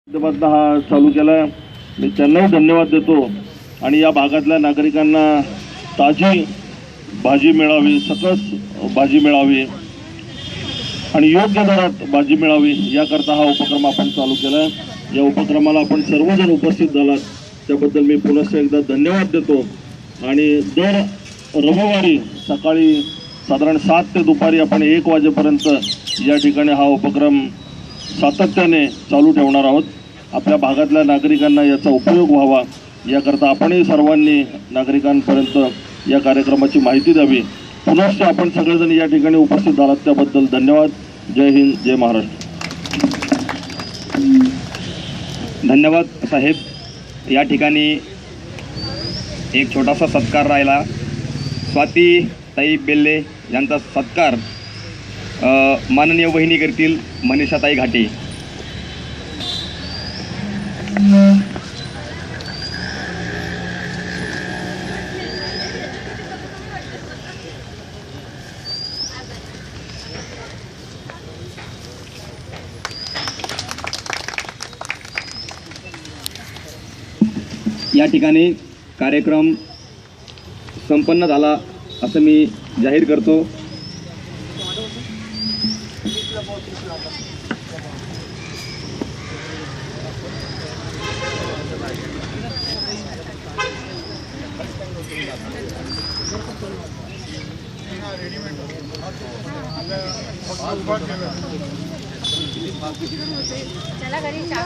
माध्यमातून हा चालू केला। मी त्यांनाही धन्यवाद देतो आणि या भागातल्या नागरिकांना ताजी भाजी मिळावी, सकस भाजी मिळावी आणि योग्य दरात भाजी मिळावी याकरता हा उपक्रम आपण चालू केला। या उपक्रमाला आपण सर्वजण उपस्थित झालात त्याबद्दल मी पुन्हा एकदा धन्यवाद देतो। आणि दर रविवारी सकाळी साधारण 7 ते दुपारी आपण 1 वाजेपर्यंत या ठिकाणी हा उपक्रम सातत्याने चालू ठेवणार आहोत। आपल्या भागातल्या नागरिकांना याचा उपयोग व्हावा याकरता आपणही सर्वांनी नागरिकांपर्यंत या कार्यक्रमाची माहिती द्यावी। पुन्हा आपण सगळेजण या ठिकाणी उपस्थित झालात त्याबद्दल धन्यवाद। जय हिंद, जय महाराष्ट्र। धन्यवाद साहेब। या ठिकाणी एक छोटासा सत्कार राहिला। स्वाती ताई बेल्ले यांचा सत्कार माननीय वहिनी करतील मनीषाताई घाटे। या ठिकाणी कार्यक्रम संपन्न झाला असं मी जाहीर करतो। चला घरी चहा